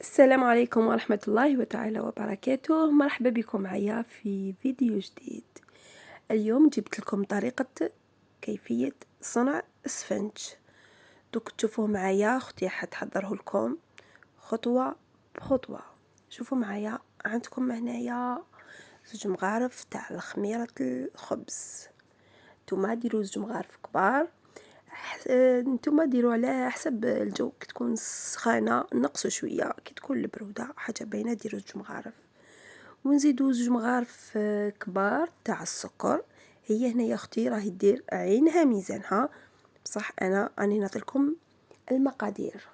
السلام عليكم ورحمة الله تعالى وبركاته. مرحبا بكم معايا في فيديو جديد. اليوم جبت لكم طريقة كيفية صنع اسفنج. دوك تشوفوه معايا، اختي حتحضره لكم خطوة بخطوة. شوفوا معايا، عندكم هنايا زوج مغارف تاع خميرة الخبز. نتوما ديروا زوج مغارف كبار، نتوما ديروا على حسب الجو. كي تكون سخانه نقصوا شويه، كي تكون البروده حاجه باينه ديروا زوج مغارف. ونزيدوا زوج مغارف كبار تاع السكر. هي هنايا اختي راهي دير عينها ميزانها، بصح انا راني نعطيكم المقادير.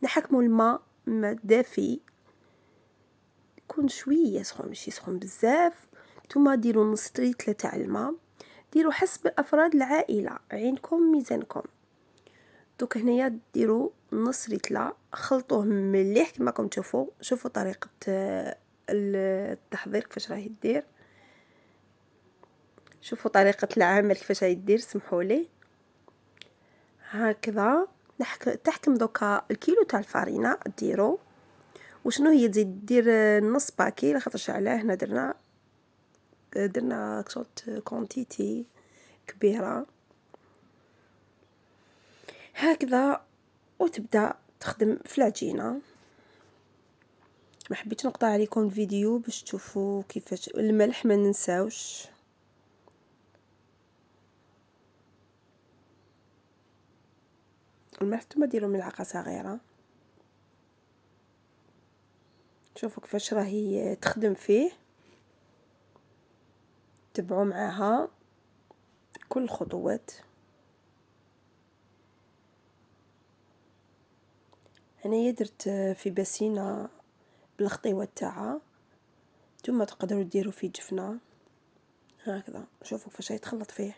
نحكموا الماء دافي، يكون شويه سخون ماشي سخون بزاف. نتوما ديروا نص لتر تاع الماء، ديروا حسب افراد العائله، عينكم ميزانكم. دوك هنايا ديروا نص ريتله، خلطوه مليح كما راكم تشوفوا. شوفوا طريقه التحضير كيفاش راهي دير، شوفوا طريقه العمل كيفاش راهي دير. سمحوا لي هكذا. تحكم دوكا الكيلو تاع الفارينه ديروا. وشنو هي تزيد دير نص باكي، لخاطرش علاه هنا درنا كشوط كونتيتي كبيره هكذا. وتبدا تخدم في العجينه. ما حبيتش نقطع عليكم الفيديو باش تشوفوا كيفاش. الملح ما ننساوش. الملح نتوما ديروا ملعقه صغيره. شوفوا كيفاش راهي تخدم فيه، تبعوا معاها كل الخطوات. هنايا درت في باسينه بالخطيوه تاعها، نتوما تقدروا ديروا فيه جفنه هكذا. شوفوا كيفاش يتخلط فيه.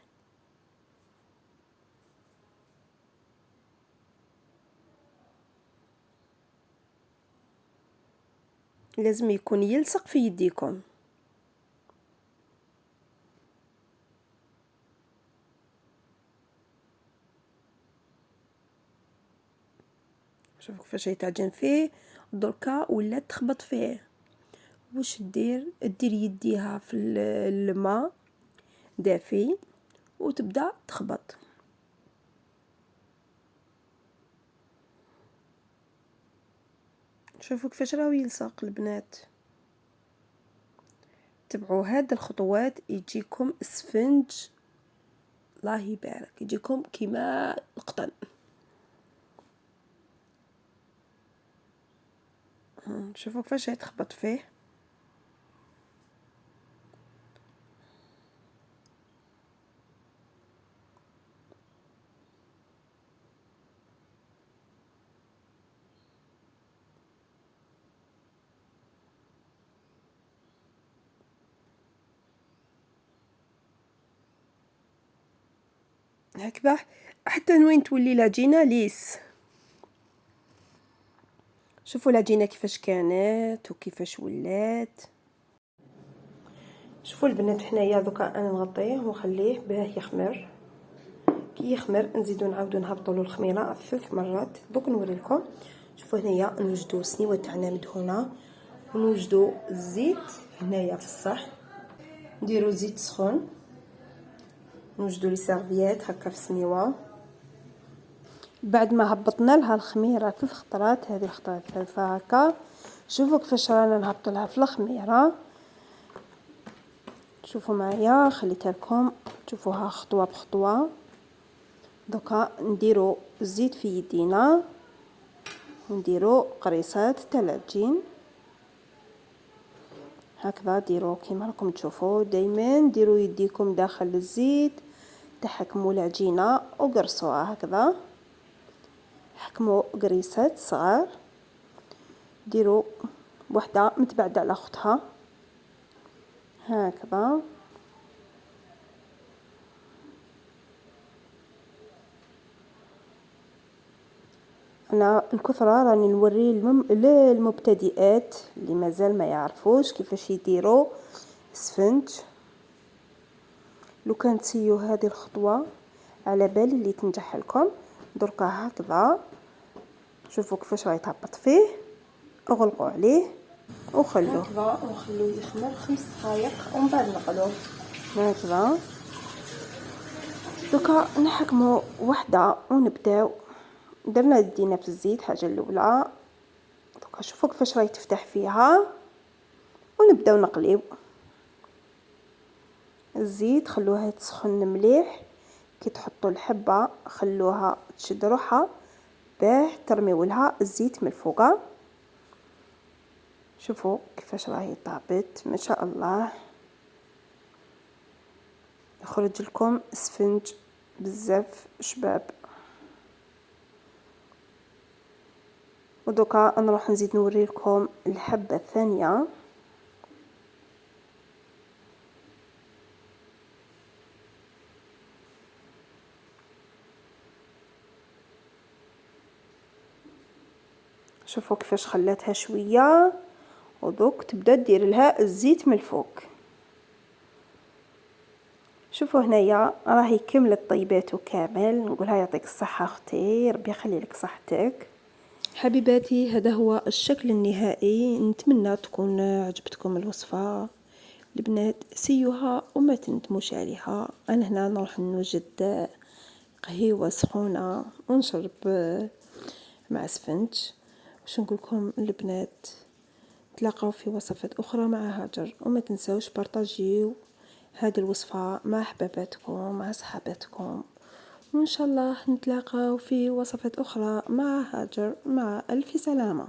لازم يكون يلصق في يديكم. شوفوا كيفاش يتعجن فيه. دركا ولا تخبط فيه. واش دير يديها في الماء دافي وتبدا تخبط. شوفوا كيفاش راهو يلصق البنات. تبعوا هاد الخطوات يجيكم اسفنج الله يبارك، يجيكم كيما القطن. شوفوا كيفاش يتخبط فيه. هكذا حتى وين تولي العجينه ليس. شوفوا العجينه كيفاش كانت وكيفاش ولات. شوفوا البنات، حنايا دوكا انا نغطيه ونخليه باه يخمر. كي يخمر نزيدو نعاودو نهبطوا له الخميره 3 مرات. دوك نوريلكم. شوفوا هنايا نوجدوا السنيوه تاعنا مدهونه، ونوجدوا الزيت هنايا في الصح. نديروا زيت سخون، نوجدوا لي سيرفيات هكا في السنيوه. بعد ما هبطنا لها الخميره 3 خطرات، هذه الخطره الثالثه هكا. شوفوا كيفاش رانا نهبطوا لها في الخميره. شوفوا معايا، خليتها لكم تشوفوها خطوه بخطوه. دوكا نديروا الزيت في يدينا، ونديروا قريصات تاع العجين هكذا. ديروا كيما راكم تشوفوا، دائما ديروا يديكم داخل الزيت، تحكموا العجينه وقرصوها هكذا. حكموا قريصات صغار، ديروا وحده متبعده على اختها هكذا. انا الكثره راني نوري للمبتدئات اللي مازال ما يعرفوش كيفاش يديروا اسفنج. لو كان تسيو هذه الخطوه على بالي اللي تنجح لكم. دركا هكذا شوفوا كيفاش راهي تهبط فيه. اغلقوا عليه وخلوه هكذا، ونخلوه يخمر 5 دقائق ومن بعد نقلوه هكذا. دوكا نحكمو وحده ونبداو. درنا يدينا في الزيت حاجه الاولى. دوكا شوفوا كيفاش راهي تفتح فيها، ونبداو نقليو الزيت. خلوها تسخن مليح. كي تحطوا الحبه خلوها تشد روحها باه ترميو لها الزيت من الفوق. شوفوا كيفاش راهي طابت ما شاء الله، يخرج لكم اسفنج بزاف شباب. ودوكا نروح نزيد نوري لكم الحبه الثانيه. شوفوا كيفاش خلاتها شويه، ودوك تبدا دير لها الزيت من الفوق. شوفوا هنايا راهي كملت طيباتو كامل. نقولها يعطيك الصحه اختي، ربي يخلي لك صحتك. حبيباتي هذا هو الشكل النهائي. نتمنى تكون عجبتكم الوصفه. البنات سيوها وما تندموش عليها. انا هنا نروح نوجد قهيوه سخونه ونشرب مع سفنج. واش نقول لكم البنات، تلاقاو في وصفات اخرى مع هاجر، وما تنساوش بارطاجيو هذه الوصفه مع حباباتكم مع صحاباتكم. وان شاء الله نتلاقاو في وصفات اخرى مع هاجر. مع الف سلامه.